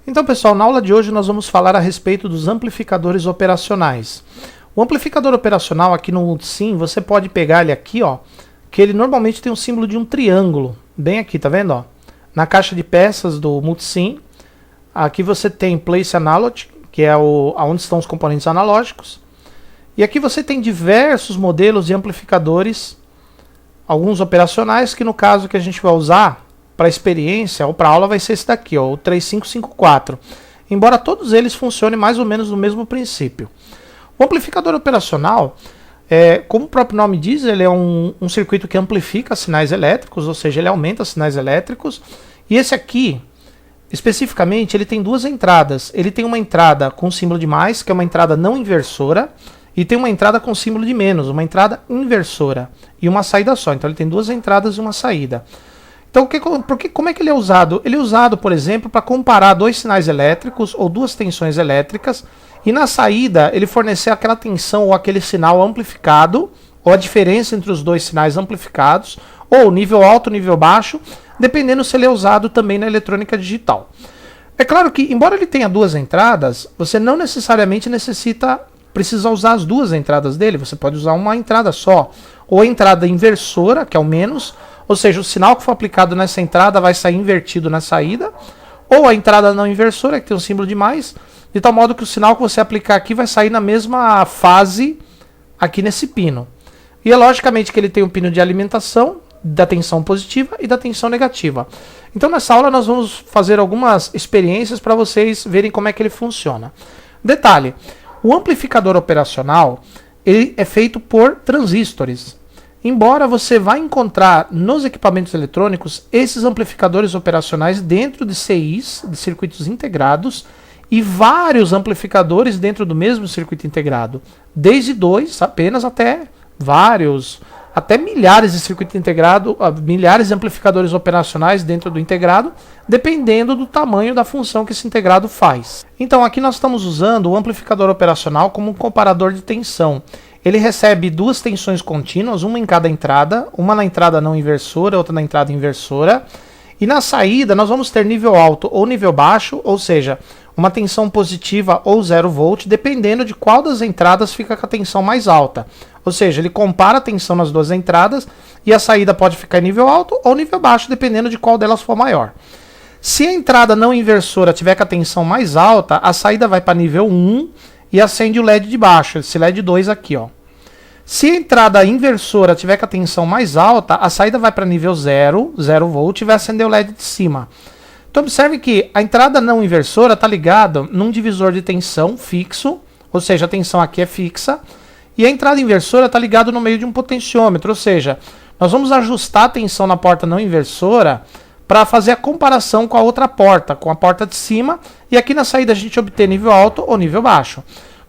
Então, pessoal, na aula de hoje nós vamos falar a respeito dos amplificadores operacionais. O amplificador operacional aqui no Multisim, você pode pegar ele aqui, ó, que ele normalmente tem o símbolo de um triângulo, bem aqui, tá vendo, ó? Na caixa de peças do Multisim, aqui você tem Place Analog, que é onde estão os componentes analógicos, e aqui você tem diversos modelos de amplificadores, alguns operacionais, que no caso que a gente vai usar para experiência ou para aula vai ser esse daqui, ó, o 3554. Embora todos eles funcionem mais ou menos no mesmo princípio. O amplificador operacional, como o próprio nome diz, ele é um circuito que amplifica sinais elétricos, ou seja, ele aumenta sinais elétricos. E esse aqui, especificamente, ele tem duas entradas. Ele tem uma entrada com símbolo de mais, que é uma entrada não inversora, e tem uma entrada com símbolo de menos, uma entrada inversora, e uma saída só. Então ele tem duas entradas e uma saída. Então, como é que ele é usado? Ele é usado, por exemplo, para comparar dois sinais elétricos ou duas tensões elétricas e na saída ele fornecer aquela tensão ou aquele sinal amplificado ou a diferença entre os dois sinais amplificados ou nível alto, nível baixo, dependendo se ele é usado também na eletrônica digital. É claro que, embora ele tenha duas entradas, você não necessariamente precisa usar as duas entradas dele, você pode usar uma entrada só, ou a entrada inversora, que é o menos, ou seja, o sinal que for aplicado nessa entrada vai sair invertido na saída, ou a entrada não inversora, que tem um símbolo de mais, de tal modo que o sinal que você aplicar aqui vai sair na mesma fase aqui nesse pino. E é logicamente que ele tem um pino de alimentação da tensão positiva e da tensão negativa. Então nessa aula nós vamos fazer algumas experiências para vocês verem como é que ele funciona. Detalhe, o amplificador operacional ele é feito por transistores. Embora você vá encontrar nos equipamentos eletrônicos esses amplificadores operacionais dentro de CIs, de circuitos integrados, e vários amplificadores dentro do mesmo circuito integrado, desde dois apenas até vários, até milhares de circuito integrado, milhares de amplificadores operacionais dentro do integrado, dependendo do tamanho da função que esse integrado faz. Então aqui nós estamos usando o amplificador operacional como um comparador de tensão. Ele recebe duas tensões contínuas, uma em cada entrada, uma na entrada não inversora, outra na entrada inversora. E na saída nós vamos ter nível alto ou nível baixo, ou seja, uma tensão positiva ou 0 volt, dependendo de qual das entradas fica com a tensão mais alta. Ou seja, ele compara a tensão nas duas entradas e a saída pode ficar em nível alto ou nível baixo, dependendo de qual delas for maior. Se a entrada não inversora tiver com a tensão mais alta, a saída vai para nível 1 e acende o LED de baixo, esse LED 2 aqui, ó. Se a entrada inversora tiver com a tensão mais alta, a saída vai para nível 0 volt e vai acender o LED de cima. Então observe que a entrada não inversora está ligada num divisor de tensão fixo, ou seja, a tensão aqui é fixa, e a entrada inversora está ligada no meio de um potenciômetro, ou seja, nós vamos ajustar a tensão na porta não inversora para fazer a comparação com a outra porta, com a porta de cima, e aqui na saída a gente obter nível alto ou nível baixo.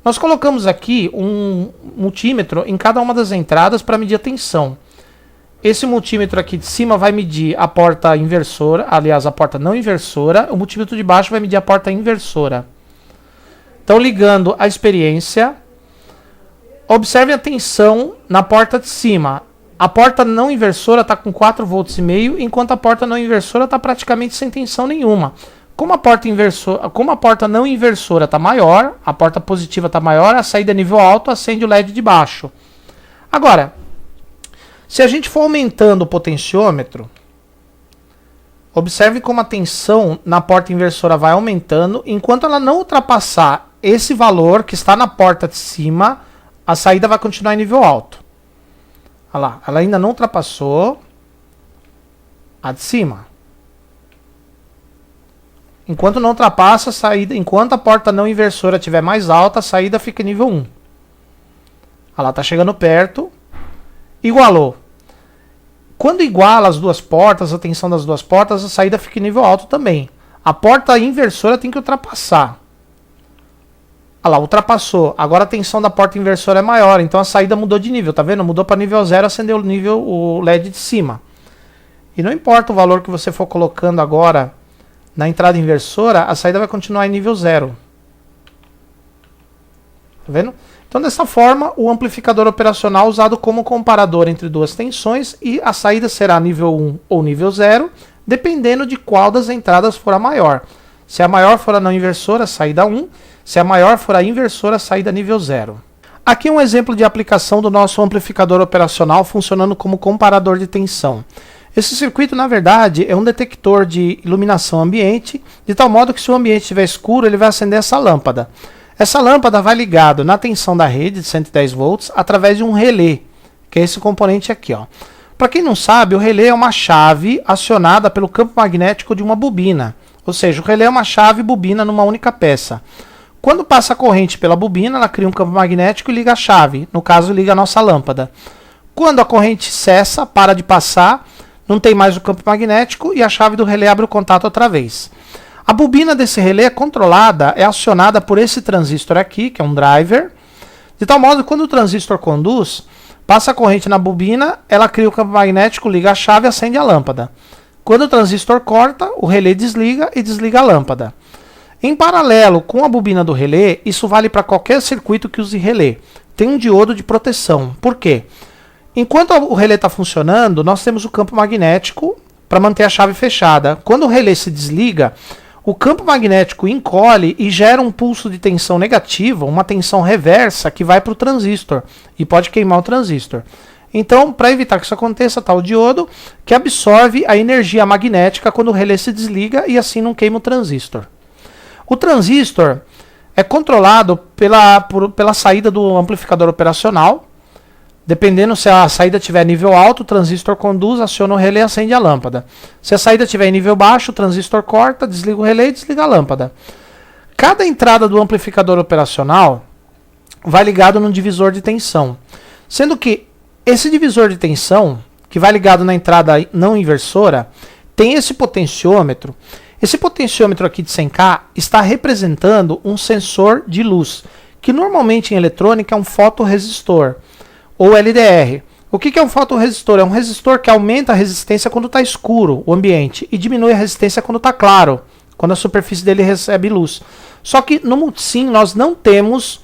Nós colocamos aqui um multímetro em cada uma das entradas para medir a tensão. Esse multímetro aqui de cima vai medir a porta inversora, aliás, a porta não inversora. O multímetro de baixo vai medir a porta inversora. Então, ligando a experiência, observe a tensão na porta de cima. A porta não inversora está com 4,5 volts, enquanto a porta não inversora está praticamente sem tensão nenhuma. Como a porta não inversora está maior, a porta positiva está maior, a saída nível alto acende o LED de baixo. Agora, se a gente for aumentando o potenciômetro, observe como a tensão na porta inversora vai aumentando, enquanto ela não ultrapassar esse valor que está na porta de cima, a saída vai continuar em nível alto. Olha lá, ela ainda não ultrapassou a de cima. Enquanto não ultrapassa a saída, enquanto a porta não inversora estiver mais alta, a saída fica em nível 1. Ela está chegando perto. Igualou. Quando iguala as duas portas, a tensão das duas portas, a saída fica em nível alto também. A porta inversora tem que ultrapassar. Olha lá, ultrapassou. Agora a tensão da porta inversora é maior, então a saída mudou de nível, tá vendo? Mudou para nível 0, acendeu o LED de cima. E não importa o valor que você for colocando agora na entrada inversora, a saída vai continuar em nível 0. Tá vendo? Então, dessa forma, o amplificador operacional usado como comparador entre duas tensões e a saída será nível 1 ou nível 0, dependendo de qual das entradas for a maior. Se a maior for a não inversora, saída 1. Se a maior for a inversora, saída nível 0. Aqui um exemplo de aplicação do nosso amplificador operacional funcionando como comparador de tensão. Esse circuito, na verdade, é um detector de iluminação ambiente, de tal modo que se o ambiente estiver escuro, ele vai acender essa lâmpada. Essa lâmpada vai ligado na tensão da rede de 110 volts através de um relé, que é esse componente aqui, ó. Para quem não sabe, o relé é uma chave acionada pelo campo magnético de uma bobina. Ou seja, o relé é uma chave e bobina numa única peça. Quando passa a corrente pela bobina, ela cria um campo magnético e liga a chave. No caso, liga a nossa lâmpada. Quando a corrente cessa, para de passar, não tem mais o campo magnético e a chave do relé abre o contato outra vez. A bobina desse relé é controlada, é acionada por esse transistor aqui, que é um driver, de tal modo que quando o transistor conduz, passa a corrente na bobina, ela cria o campo magnético, liga a chave e acende a lâmpada. Quando o transistor corta, o relé desliga e desliga a lâmpada. Em paralelo com a bobina do relé, isso vale para qualquer circuito que use relé. Tem um diodo de proteção. Por quê? Enquanto o relé está funcionando, nós temos o campo magnético para manter a chave fechada. Quando o relé se desliga, o campo magnético encolhe e gera um pulso de tensão negativa, uma tensão reversa que vai para o transistor e pode queimar o transistor. Então, para evitar que isso aconteça, está o diodo que absorve a energia magnética quando o relé se desliga e assim não queima o transistor. O transistor é controlado pela saída do amplificador operacional. Dependendo se a saída tiver nível alto, o transistor conduz, aciona o relé e acende a lâmpada. Se a saída tiver em nível baixo, o transistor corta, desliga o relé e desliga a lâmpada. Cada entrada do amplificador operacional vai ligado num divisor de tensão. Sendo que esse divisor de tensão, que vai ligado na entrada não inversora, tem esse potenciômetro. Esse potenciômetro aqui de 100K está representando um sensor de luz, que normalmente em eletrônica é um fotorresistor, ou LDR. O que é um fotorresistor? É um resistor que aumenta a resistência quando está escuro o ambiente e diminui a resistência quando está claro, quando a superfície dele recebe luz. Só que no Multisim nós não temos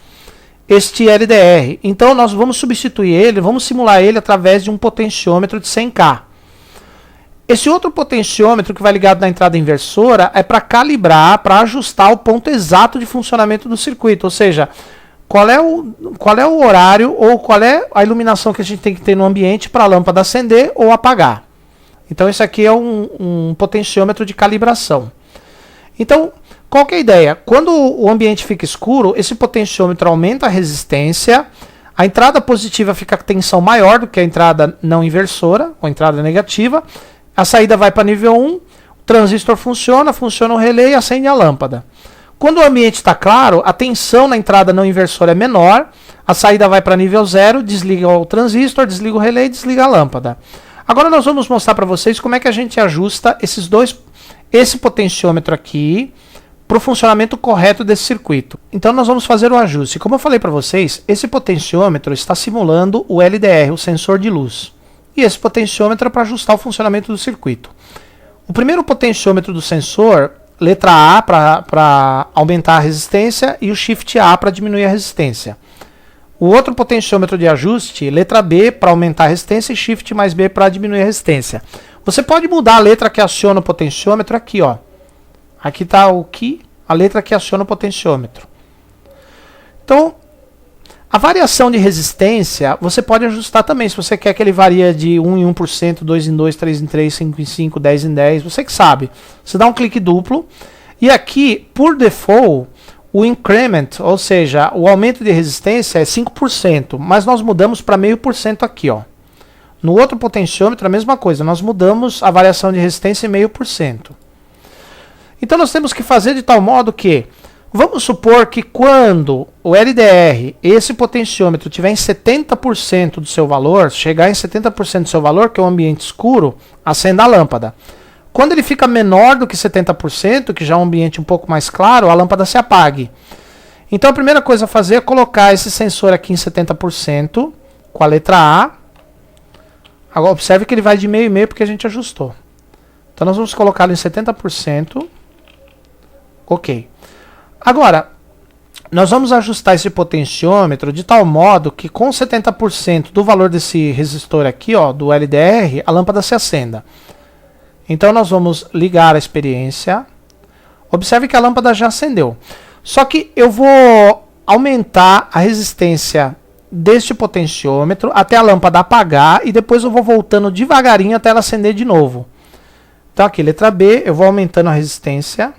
este LDR, então nós vamos substituir ele, vamos simular ele através de um potenciômetro de 100K. Esse outro potenciômetro que vai ligado na entrada inversora é para calibrar, para ajustar o ponto exato de funcionamento do circuito, ou seja, qual é o horário ou qual é a iluminação que a gente tem que ter no ambiente para a lâmpada acender ou apagar. Então esse aqui é um potenciômetro de calibração. Então, qual que é a ideia? Quando o ambiente fica escuro, esse potenciômetro aumenta a resistência, a entrada positiva fica com tensão maior do que a entrada não inversora, ou entrada negativa, a saída vai para nível 1, o transistor funciona o relé e acende a lâmpada. Quando o ambiente está claro, a tensão na entrada não inversora é menor, a saída vai para nível 0, desliga o transistor, desliga o relé e desliga a lâmpada. Agora nós vamos mostrar para vocês como é que a gente ajusta esse potenciômetro aqui para o funcionamento correto desse circuito. Então nós vamos fazer o ajuste. Como eu falei para vocês, esse potenciômetro está simulando o LDR, o sensor de luz. E esse potenciômetro é para ajustar o funcionamento do circuito. O primeiro potenciômetro do sensor, letra A para aumentar a resistência e o Shift A para diminuir a resistência. O outro potenciômetro de ajuste, letra B para aumentar a resistência e Shift mais B para diminuir a resistência. Você pode mudar a letra que aciona o potenciômetro aqui, ó. Aqui está o que, a letra que aciona o potenciômetro. Então, a variação de resistência você pode ajustar também. Se você quer que ele varie de 1 em 1%, 2 em 2, 3 em 3, 5 em 5, 10 em 10, você que sabe. Você dá um clique duplo e aqui, por default, o increment, ou seja, o aumento de resistência é 5%, mas nós mudamos para 0,5% aqui, ó. No outro potenciômetro a mesma coisa, nós mudamos a variação de resistência em 0,5%. Então nós temos que fazer de tal modo que, vamos supor que quando o LDR, esse potenciômetro, tiver em 70% do seu valor, chegar em 70% do seu valor, que é um ambiente escuro, acenda a lâmpada. Quando ele fica menor do que 70%, que já é um ambiente um pouco mais claro, a lâmpada se apague. Então a primeira coisa a fazer é colocar esse sensor aqui em 70%, com a letra A. Agora observe que ele vai de meio e meio porque a gente ajustou. Então nós vamos colocá-lo em 70%. Ok. Agora, nós vamos ajustar esse potenciômetro de tal modo que com 70% do valor desse resistor aqui, ó, do LDR, a lâmpada se acenda. Então nós vamos ligar a experiência. Observe que a lâmpada já acendeu. Só que eu vou aumentar a resistência deste potenciômetro até a lâmpada apagar e depois eu vou voltando devagarinho até ela acender de novo. Então aqui, letra B, eu vou aumentando a resistência.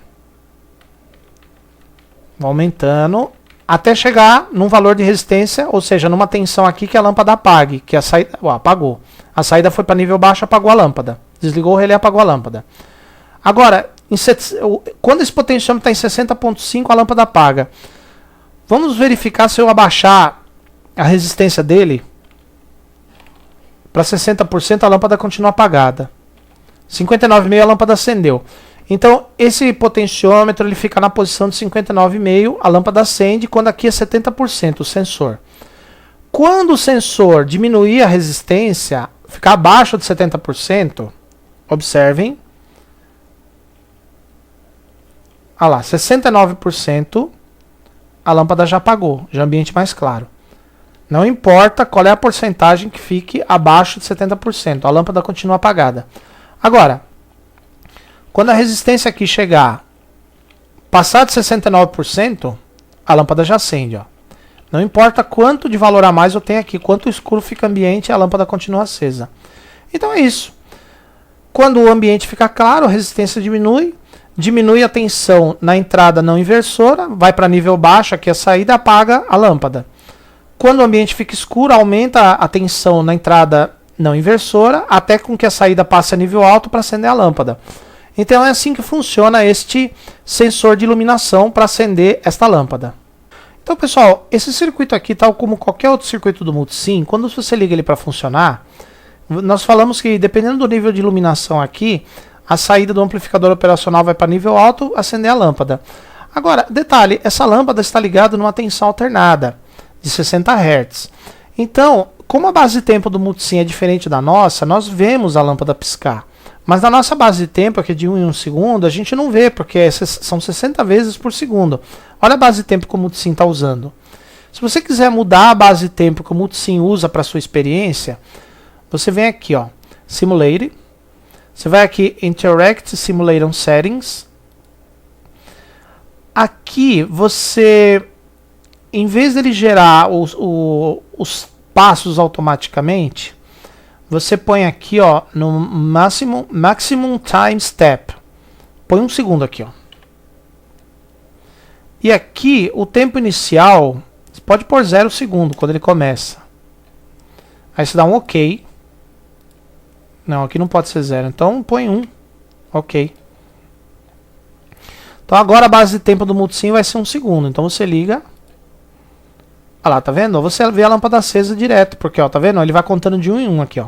Vou aumentando até chegar num valor de resistência, ou seja, numa tensão aqui que a lâmpada apague, que a saída, apagou. A saída foi para nível baixo, apagou a lâmpada. Desligou o relé, apagou a lâmpada. Agora, quando esse potenciômetro está em 60.5, a lâmpada apaga. Vamos verificar se eu abaixar a resistência dele para 60%, a lâmpada continua apagada. 59,5 a lâmpada acendeu. Então, esse potenciômetro ele fica na posição de 59,5, a lâmpada acende, quando aqui é 70% o sensor. Quando o sensor diminuir a resistência, ficar abaixo de 70%, observem. Olha lá, 69%, a lâmpada já apagou, já é ambiente mais claro. Não importa qual é a porcentagem que fique abaixo de 70%, a lâmpada continua apagada. Agora, quando a resistência aqui chegar, passar de 69%, a lâmpada já acende. Ó. Não importa quanto de valor a mais eu tenho aqui, quanto escuro fica o ambiente, a lâmpada continua acesa. Então é isso. Quando o ambiente fica claro, a resistência diminui a tensão na entrada não inversora, vai para nível baixo, aqui a saída, apaga a lâmpada. Quando o ambiente fica escuro, aumenta a tensão na entrada não inversora, até com que a saída passe a nível alto para acender a lâmpada. Então é assim que funciona este sensor de iluminação para acender esta lâmpada. Então, pessoal, esse circuito aqui, tal como qualquer outro circuito do Multisim, quando você liga ele para funcionar, nós falamos que dependendo do nível de iluminação aqui, a saída do amplificador operacional vai para nível alto, acender a lâmpada. Agora, detalhe, essa lâmpada está ligada numa tensão alternada de 60 Hz. Então, como a base de tempo do Multisim é diferente da nossa, nós vemos a lâmpada piscar. Mas na nossa base de tempo, que é de 1 em 1 segundo, a gente não vê, porque são 60 vezes por segundo. Olha a base de tempo que o Multisim está usando. Se você quiser mudar a base de tempo que o Multisim usa para a sua experiência, você vem aqui, ó, Simulate. Você vai aqui, Interact Simulation Settings. Aqui você, em vez dele gerar os passos automaticamente, você põe aqui, ó, no maximum time step. Põe 1 segundo aqui, ó. E aqui o tempo inicial, você pode pôr 0 segundo quando ele começa. Aí você dá um OK. Não, aqui não pode ser 0, então põe 1. OK. Então agora a base de tempo do Multisim vai ser 1 segundo. Então você liga. Olha lá, tá vendo? Você vê a lâmpada acesa direto, porque, ó, tá vendo? Ele vai contando de 1 em 1 aqui, ó.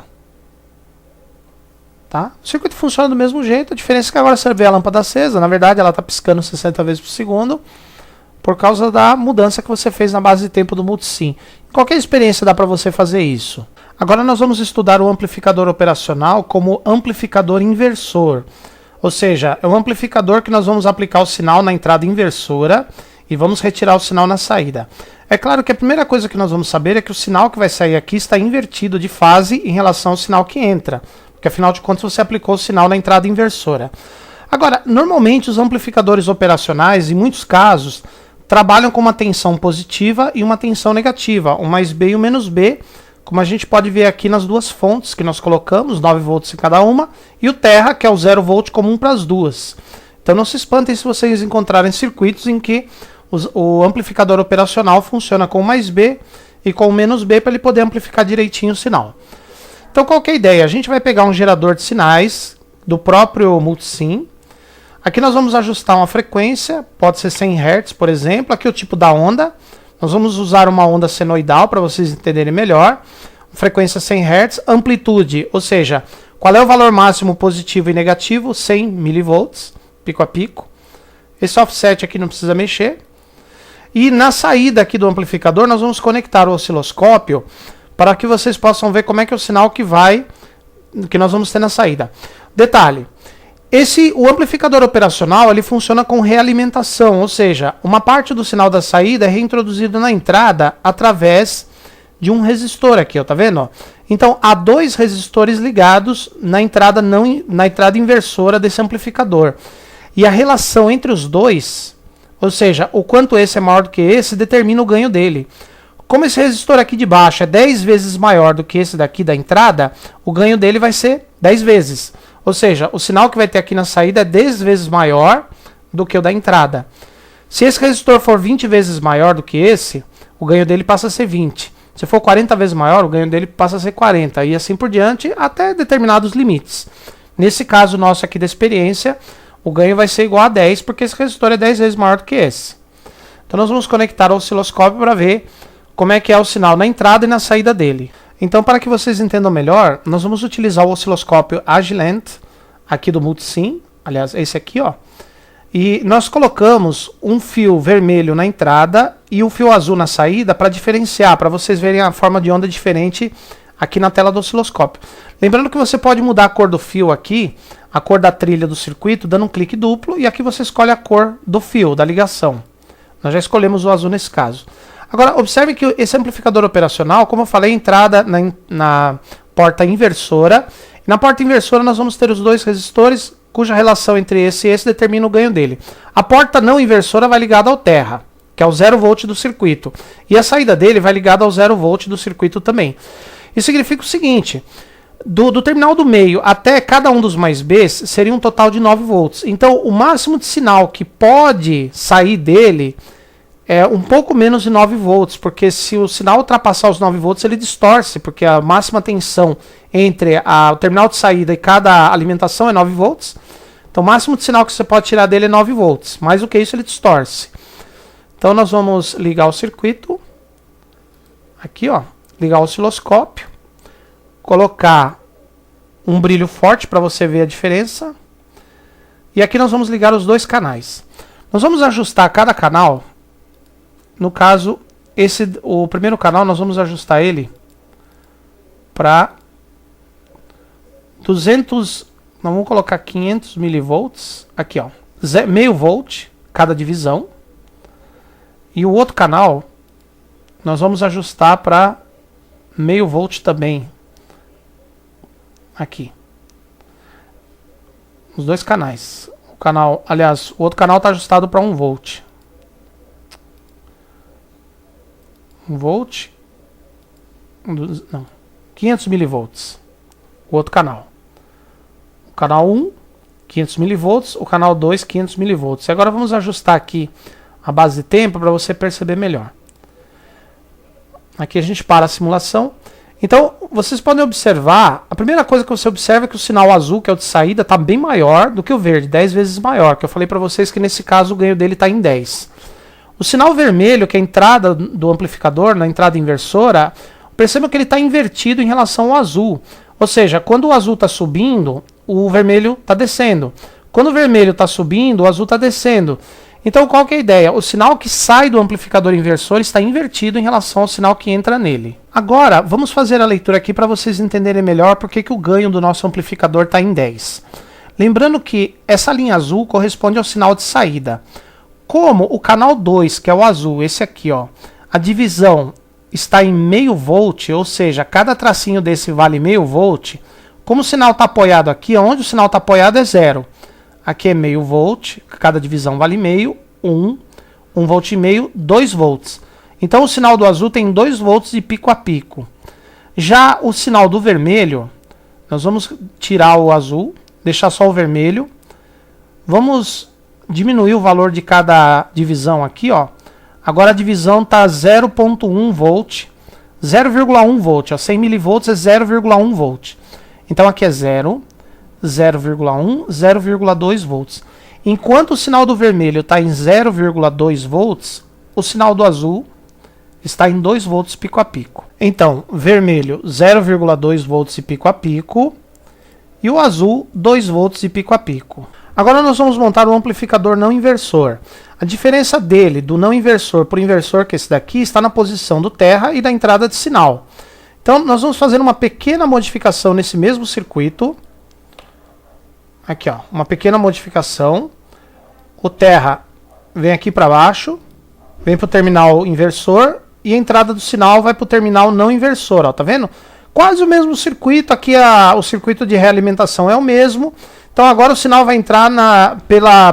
Tá? O circuito funciona do mesmo jeito, a diferença é que agora você vê a lâmpada acesa, na verdade ela está piscando 60 vezes por segundo, por causa da mudança que você fez na base de tempo do Multisim. Em qualquer experiência dá para você fazer isso. Agora nós vamos estudar o amplificador operacional como amplificador inversor. Ou seja, é um amplificador que nós vamos aplicar o sinal na entrada inversora e vamos retirar o sinal na saída. É claro que a primeira coisa que nós vamos saber é que o sinal que vai sair aqui está invertido de fase em relação ao sinal que entra. Porque afinal de contas você aplicou o sinal na entrada inversora. Agora, normalmente os amplificadores operacionais, em muitos casos, trabalham com uma tensão positiva e uma tensão negativa, o mais B e o menos B, como a gente pode ver aqui nas duas fontes que nós colocamos, 9 volts em cada uma, e o Terra, que é o 0 volt comum para as duas. Então não se espantem se vocês encontrarem circuitos em que o amplificador operacional funciona com o mais B e com o menos B para ele poder amplificar direitinho o sinal. Então qual que é a ideia? A gente vai pegar um gerador de sinais do próprio Multisim. Aqui nós vamos ajustar uma frequência, pode ser 100 Hz, por exemplo. Aqui é o tipo da onda. Nós vamos usar uma onda senoidal para vocês entenderem melhor. Frequência 100 Hz, amplitude, ou seja, qual é o valor máximo positivo e negativo? 100 mV, pico a pico. Esse offset aqui não precisa mexer. E na saída aqui do amplificador nós vamos conectar o osciloscópio para que vocês possam ver como é que é o sinal que nós vamos ter na saída. Detalhe, o amplificador operacional ele funciona com realimentação, ou seja, uma parte do sinal da saída é reintroduzido na entrada através de um resistor aqui, ó, tá vendo? Ó? Então há 2 resistores ligados na entrada inversora desse amplificador. E a relação entre os dois, ou seja, o quanto esse é maior do que esse, determina o ganho dele. Como esse resistor aqui de baixo é 10 vezes maior do que esse daqui da entrada, o ganho dele vai ser 10 vezes. Ou seja, o sinal que vai ter aqui na saída é 10 vezes maior do que o da entrada. Se esse resistor for 20 vezes maior do que esse, o ganho dele passa a ser 20. Se for 40 vezes maior, o ganho dele passa a ser 40. E assim por diante, até determinados limites. Nesse caso nosso aqui da experiência, o ganho vai ser igual a 10, porque esse resistor é 10 vezes maior do que esse. Então nós vamos conectar o osciloscópio para ver como é que é o sinal na entrada e na saída dele. Então, para que vocês entendam melhor, nós vamos utilizar o osciloscópio Agilent, aqui do Multisim, aliás, esse aqui, ó. E nós colocamos um fio vermelho na entrada e o fio azul na saída para diferenciar, para vocês verem a forma de onda diferente aqui na tela do osciloscópio. Lembrando que você pode mudar a cor do fio aqui, a cor da trilha do circuito, dando um clique duplo, e aqui você escolhe a cor do fio, da ligação. Nós já escolhemos o azul nesse caso. Agora, observe que esse amplificador operacional, como eu falei, entrada na porta inversora. Na porta inversora nós vamos ter os dois resistores, cuja relação entre esse e esse determina o ganho dele. A porta não inversora vai ligada ao terra, que é o 0 volt do circuito. E a saída dele vai ligada ao 0 volt do circuito também. Isso significa o seguinte: do terminal do meio até cada um dos mais Bs seria um total de 9 volts. Então, o máximo de sinal que pode sair dele é um pouco menos de 9 volts, porque se o sinal ultrapassar os 9 volts, ele distorce, porque a máxima tensão entre o terminal de saída e cada alimentação é 9 volts. Então o máximo de sinal que você pode tirar dele é 9 volts. Mais do que isso, ele distorce. Então nós vamos ligar o circuito. Aqui, ó, ligar o osciloscópio. Colocar um brilho forte para você ver a diferença. E aqui nós vamos ligar os dois canais. Nós vamos ajustar cada canal. No caso, o primeiro canal, nós vamos ajustar ele para 200, nós vamos colocar 500 milivolts, aqui ó, meio volt cada divisão. E o outro canal, nós vamos ajustar para meio volt também, aqui. Os dois canais. O canal, aliás, o outro canal está ajustado para 1 volt. 1 volt, não, 500 milivolts, o outro canal. O canal 1, 500 milivolts, o canal 2, 500 milivolts. E agora vamos ajustar aqui a base de tempo para você perceber melhor. Aqui a gente para a simulação. Então, vocês podem observar, a primeira coisa que você observa é que o sinal azul, que é o de saída, está bem maior do que o verde, 10 vezes maior, que eu falei para vocês que nesse caso o ganho dele está em 10. O sinal vermelho, que é a entrada do amplificador, na entrada inversora, perceba que ele está invertido em relação ao azul. Ou seja, quando o azul está subindo, o vermelho está descendo. Quando o vermelho está subindo, o azul está descendo. Então, qual que é a ideia? O sinal que sai do amplificador inversor está invertido em relação ao sinal que entra nele. Agora, vamos fazer a leitura aqui para vocês entenderem melhor por que o ganho do nosso amplificador está em 10. Lembrando que essa linha azul corresponde ao sinal de saída. Como o canal 2, que é o azul, esse aqui, ó, a divisão está em meio volt, ou seja, cada tracinho desse vale meio volt, como o sinal está apoiado aqui, onde o sinal está apoiado é 0. Aqui é meio volt, cada divisão vale meio, 1 volt e meio, 2 volts. Então o sinal do azul tem 2 volts de pico a pico. Já o sinal do vermelho, nós vamos tirar o azul, deixar só o vermelho. Vamos diminuir o valor de cada divisão aqui, ó. Agora a divisão está 0.1 volt, 0,1 volt, ó, 100 milivolts é 0,1 volt. Então aqui é 0, 0,1, 0,2 volts. Enquanto o sinal do vermelho está em 0,2 volts, o sinal do azul está em 2 volts pico a pico. Então, vermelho 0,2 volts e pico a pico, e o azul 2 volts e pico a pico. Agora nós vamos montar um amplificador não inversor. A diferença dele, do não inversor para o inversor, que é esse daqui, está na posição do terra e da entrada de sinal. Então nós vamos fazer uma pequena modificação nesse mesmo circuito. Aqui, ó, uma pequena modificação. O terra vem aqui para baixo, vem para o terminal inversor e a entrada do sinal vai para o terminal não inversor, ó, tá vendo? Quase o mesmo circuito, aqui o circuito de realimentação é o mesmo. Então agora o sinal vai entrar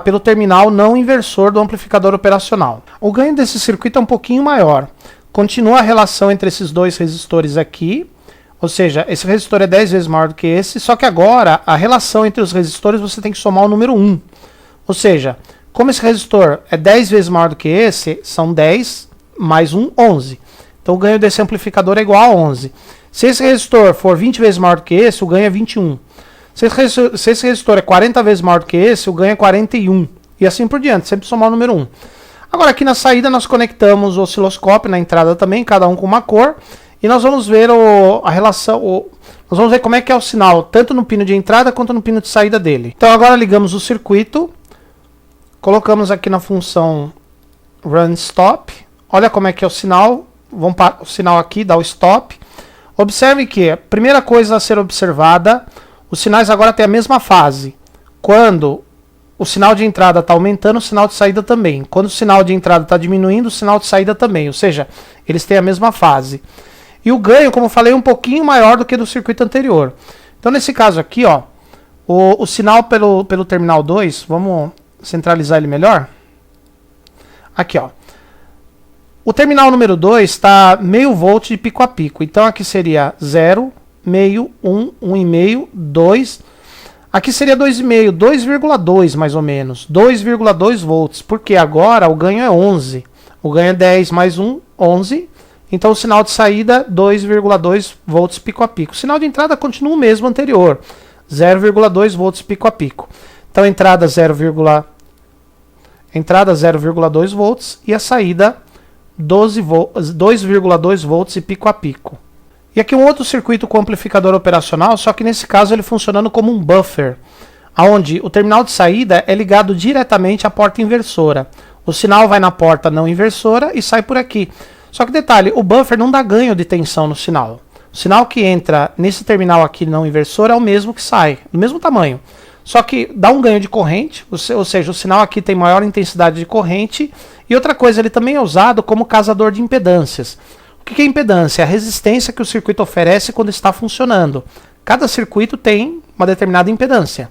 pelo terminal não inversor do amplificador operacional. O ganho desse circuito é um pouquinho maior. Continua a relação entre esses dois resistores aqui, ou seja, esse resistor é 10 vezes maior do que esse, só que agora a relação entre os resistores você tem que somar o número 1. Ou seja, como esse resistor é 10 vezes maior do que esse, são 10 mais 1, 11. Então o ganho desse amplificador é igual a 11. Se esse resistor for 20 vezes maior do que esse, o ganho é 21. Se esse resistor é 40 vezes maior do que esse, o ganho é 41. E assim por diante, sempre somar o número 1. Agora aqui na saída nós conectamos o osciloscópio, na entrada também, cada um com uma cor. E nós vamos ver a relação, nós vamos ver como é que é o sinal, tanto no pino de entrada quanto no pino de saída dele. Então agora ligamos o circuito, colocamos aqui na função run stop. Olha como é que é o sinal, vamos para o sinal aqui, dá o stop. Observe que a primeira coisa a ser observada, os sinais agora têm a mesma fase. Quando o sinal de entrada está aumentando, o sinal de saída também. Quando o sinal de entrada está diminuindo, o sinal de saída também. Ou seja, eles têm a mesma fase. E o ganho, como eu falei, é um pouquinho maior do que do circuito anterior. Então, nesse caso aqui, ó, o sinal pelo terminal 2, vamos centralizar ele melhor? Aqui, ó. O terminal número 2 está meio volt de pico a pico. Então, aqui seria 0, meio, 1, 1,5, 2. Aqui seria 2,5, 2,2 mais ou menos. 2,2 volts, porque agora o ganho é 11. O ganho é 10 mais 1, 11. Então o sinal de saída 2,2 volts pico a pico. O sinal de entrada continua o mesmo anterior, 0,2 volts pico a pico. Então entrada 0,2 volts e a saída 2,2 volts e pico a pico. E aqui um outro circuito com amplificador operacional, só que nesse caso ele funcionando como um buffer, onde o terminal de saída é ligado diretamente à porta inversora. O sinal vai na porta não inversora e sai por aqui. Só que detalhe, o buffer não dá ganho de tensão no sinal. O sinal que entra nesse terminal aqui não inversor é o mesmo que sai, do mesmo tamanho. Só que dá um ganho de corrente, ou seja, o sinal aqui tem maior intensidade de corrente. E outra coisa, ele também é usado como casador de impedâncias. O que é impedância? É a resistência que o circuito oferece quando está funcionando. Cada circuito tem uma determinada impedância.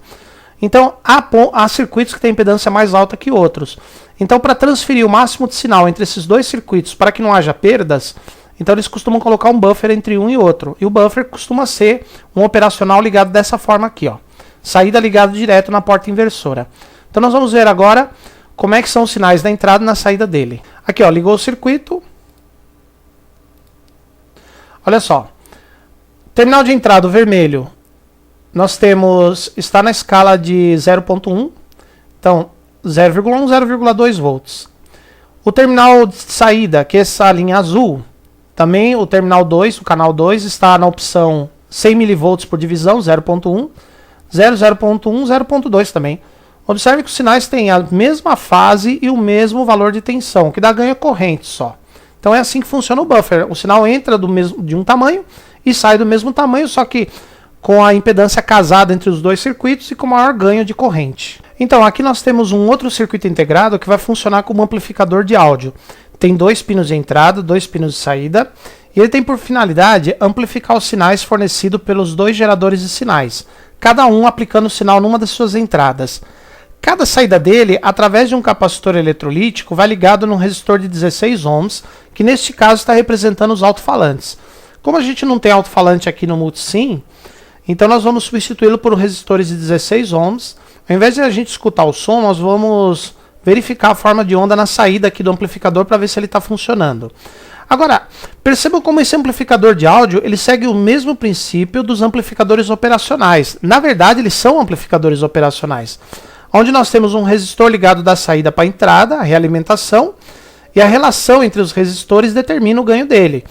Então, há circuitos que têm impedância mais alta que outros. Então, para transferir o máximo de sinal entre esses dois circuitos para que não haja perdas, então eles costumam colocar um buffer entre um e outro. E o buffer costuma ser um operacional ligado dessa forma aqui, ó. Saída ligada direto na porta inversora. Então, nós vamos ver agora como é que são os sinais da entrada e na saída dele. Aqui, ó, ligou o circuito. Olha só. Terminal de entrada, o vermelho. Nós temos, está na escala de 0,1, então 0,1, 0,2 volts. O terminal de saída, que é essa linha azul, também o terminal 2, o canal 2, está na opção 100 mV por divisão, 0,1, 0,1, 0,2 também. Observe que os sinais têm a mesma fase e o mesmo valor de tensão, que dá ganho corrente só. Então é assim que funciona o buffer. O sinal entra de um tamanho e sai do mesmo tamanho, só que com a impedância casada entre os dois circuitos e com maior ganho de corrente. Então aqui nós temos um outro circuito integrado que vai funcionar como amplificador de áudio. Tem 2 pinos de entrada, 2 pinos de saída, e ele tem por finalidade amplificar os sinais fornecidos pelos 2 geradores de sinais, cada um aplicando o sinal numa das suas entradas. Cada saída dele, através de um capacitor eletrolítico, vai ligado num resistor de 16 ohms, que neste caso está representando os alto-falantes. Como a gente não tem alto-falante aqui no Multisim, então nós vamos substituí-lo por resistores de 16 ohms. Ao invés de a gente escutar o som, nós vamos verificar a forma de onda na saída aqui do amplificador para ver se ele está funcionando. Agora, percebam como esse amplificador de áudio ele segue o mesmo princípio dos amplificadores operacionais. Na verdade, eles são amplificadores operacionais, onde nós temos um resistor ligado da saída para a entrada, a realimentação, e a relação entre os resistores determina o ganho dele.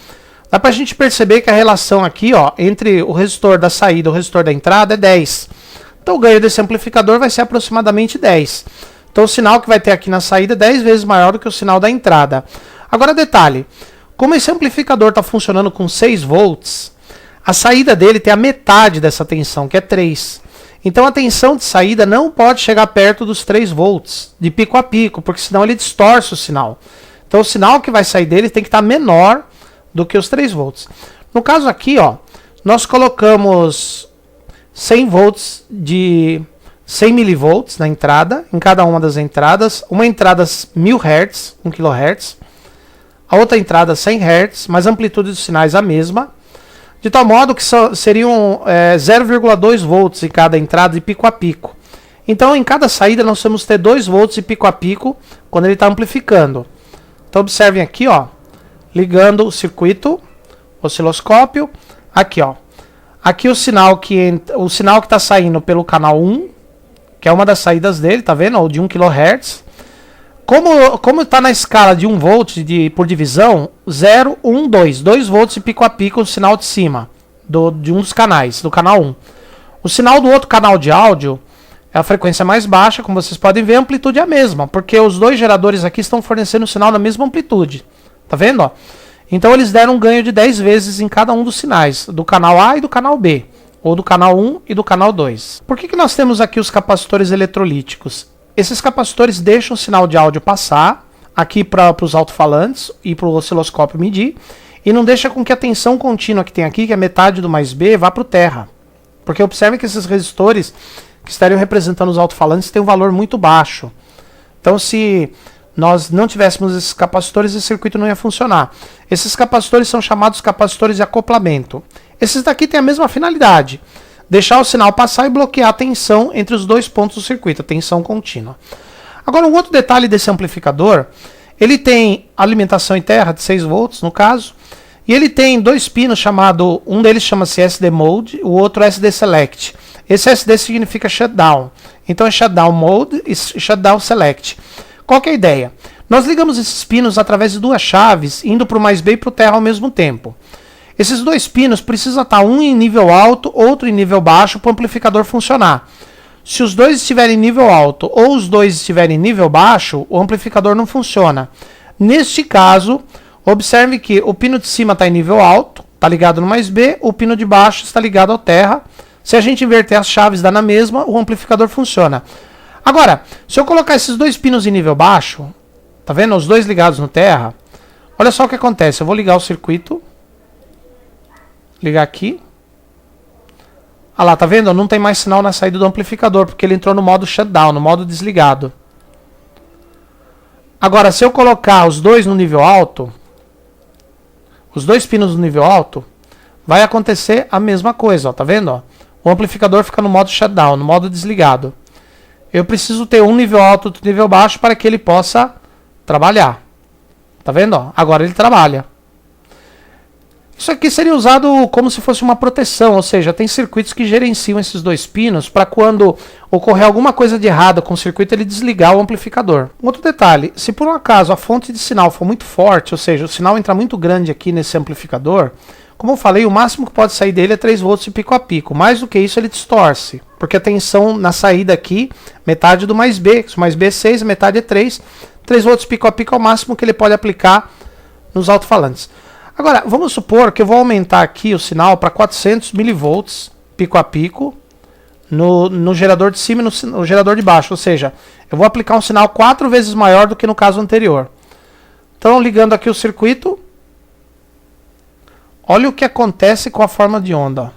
Dá para a gente perceber que a relação aqui, ó, entre o resistor da saída e o resistor da entrada é 10. Então o ganho desse amplificador vai ser aproximadamente 10. Então o sinal que vai ter aqui na saída é 10 vezes maior do que o sinal da entrada. Agora detalhe, como esse amplificador está funcionando com 6 volts, a saída dele tem a metade dessa tensão, que é 3. Então a tensão de saída não pode chegar perto dos 3 volts, de pico a pico, porque senão ele distorce o sinal. Então o sinal que vai sair dele tem que estar menor do que os 3 volts. No caso aqui, ó, nós colocamos 100 volts de 100 mV na entrada, em cada uma das entradas. Uma entrada 1000 Hz, 1 kHz. A outra entrada 100 Hz, mas a amplitude dos sinais a mesma. De tal modo que seriam 0,2 volts em cada entrada de pico a pico. Então, em cada saída, nós vamos ter 2 volts de pico a pico quando ele está amplificando. Então, observem aqui, ó, ligando o circuito, osciloscópio. Aqui, ó. Aqui o sinal que está saindo pelo canal 1, que é uma das saídas dele, tá vendo? Ou de 1 kHz. Como está na escala de 1 volt por divisão, 0, 1, 2. 2 volts de pico a pico o sinal de cima, de um dos canais, do canal 1. O sinal do outro canal de áudio é a frequência mais baixa, como vocês podem ver, a amplitude é a mesma, porque os dois geradores aqui estão fornecendo o sinal na mesma amplitude. Tá vendo? Ó? Então eles deram um ganho de 10 vezes em cada um dos sinais, do canal A e do canal B, ou do canal 1 e do canal 2. Por que nós temos aqui os capacitores eletrolíticos? Esses capacitores deixam o sinal de áudio passar aqui para os alto-falantes e para o osciloscópio medir, e não deixa com que a tensão contínua que tem aqui, que é metade do mais B, vá para o terra. Porque observe que esses resistores que estariam representando os alto-falantes têm um valor muito baixo. Então, se nós não tivéssemos esses capacitores, esse circuito não ia funcionar. Esses capacitores são chamados capacitores de acoplamento. Esses daqui têm a mesma finalidade: deixar o sinal passar e bloquear a tensão entre os dois pontos do circuito, a tensão contínua. Agora, um outro detalhe desse amplificador, ele tem alimentação em terra de 6 volts, no caso, e ele tem dois pinos chamados, um deles chama-se SD Mode, o outro SD Select. Esse SD significa shutdown. Então é shutdown mode e shutdown select. Qual que é a ideia? Nós ligamos esses pinos através de duas chaves, indo para o mais B e para o terra ao mesmo tempo. Esses dois pinos precisam estar um em nível alto, outro em nível baixo, para o amplificador funcionar. Se os dois estiverem em nível alto ou os dois estiverem em nível baixo, o amplificador não funciona. Neste caso, observe que o pino de cima está em nível alto, está ligado no mais B, o pino de baixo está ligado ao terra. Se a gente inverter as chaves, dá na mesma, o amplificador funciona. Agora, se eu colocar esses dois pinos em nível baixo, tá vendo? Os dois ligados no terra, olha só o que acontece. Eu vou ligar o circuito. Ligar aqui. Ah lá, tá vendo? Não tem mais sinal na saída do amplificador, porque ele entrou no modo shutdown, no modo desligado. Agora, se eu colocar os dois no nível alto, os dois pinos no nível alto, vai acontecer a mesma coisa, ó, tá vendo? Ó? O amplificador fica no modo shutdown, no modo desligado. Eu preciso ter um nível alto e outro nível baixo para que ele possa trabalhar. Tá vendo? Ó? Agora ele trabalha. Isso aqui seria usado como se fosse uma proteção, ou seja, tem circuitos que gerenciam esses dois pinos para quando ocorrer alguma coisa de errado com o circuito, ele desligar o amplificador. Outro detalhe, se por um acaso a fonte de sinal for muito forte, ou seja, o sinal entra muito grande aqui nesse amplificador, como eu falei, o máximo que pode sair dele é 3 volts de pico a pico. Mais do que isso, ele distorce, porque a tensão na saída aqui, metade do mais B, se o mais B é 6, a metade é 3. 3 volts de pico a pico é o máximo que ele pode aplicar nos alto-falantes. Agora, vamos supor que eu vou aumentar aqui o sinal para 400 mV pico a pico no gerador de cima e no gerador de baixo. Ou seja, eu vou aplicar um sinal 4 vezes maior do que no caso anterior. Então, ligando aqui o circuito, olha o que acontece com a forma de onda.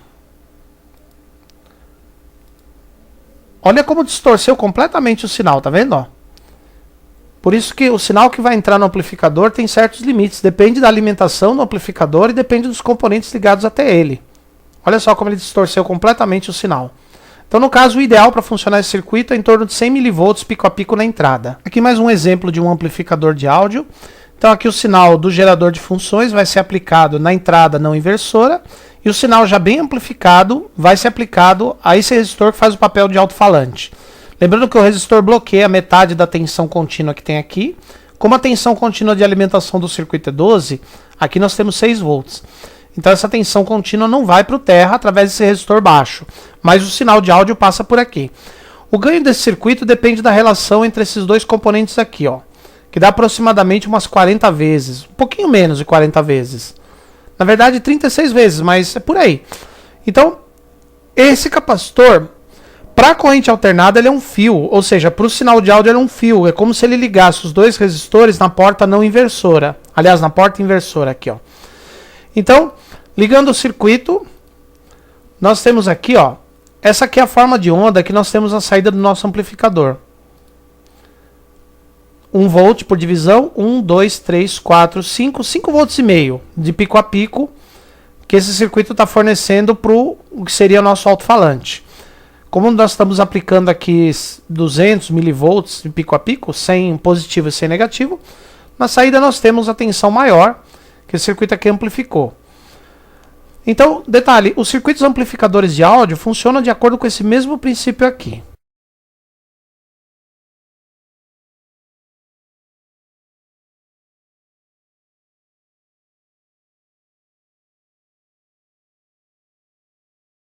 Olha como distorceu completamente o sinal, tá vendo? Ó? Por isso que o sinal que vai entrar no amplificador tem certos limites. Depende da alimentação do amplificador e depende dos componentes ligados até ele. Olha só como ele distorceu completamente o sinal. Então, no caso, o ideal para funcionar esse circuito é em torno de 100 mV pico a pico na entrada. Aqui mais um exemplo de um amplificador de áudio. Então, aqui o sinal do gerador de funções vai ser aplicado na entrada não inversora. E o sinal já bem amplificado vai ser aplicado a esse resistor que faz o papel de alto-falante. Lembrando que o resistor bloqueia metade da tensão contínua que tem aqui. Como a tensão contínua de alimentação do circuito é 12, aqui nós temos 6 volts. Então essa tensão contínua não vai para o terra através desse resistor baixo, mas o sinal de áudio passa por aqui. O ganho desse circuito depende da relação entre esses dois componentes aqui, ó, que dá aproximadamente umas 40 vezes, um pouquinho menos de 40 vezes. Na verdade 36 vezes, mas é por aí. Então, esse capacitor, para a corrente alternada, ele é um fio, ou seja, para o sinal de áudio ele é um fio. É como se ele ligasse os dois resistores na porta não inversora. Aliás, na porta inversora aqui, ó. Então, ligando o circuito, nós temos aqui, ó, essa aqui é a forma de onda que nós temos na saída do nosso amplificador. 1 volt por divisão, 1, 2, 3, 4, 5 volts e meio de pico a pico, que esse circuito está fornecendo para o que seria o nosso alto-falante. Como nós estamos aplicando aqui 200 milivolts de pico a pico, sem positivo e sem negativo, na saída nós temos a tensão maior, que esse circuito aqui amplificou. Então, detalhe, os circuitos amplificadores de áudio funcionam de acordo com esse mesmo princípio aqui.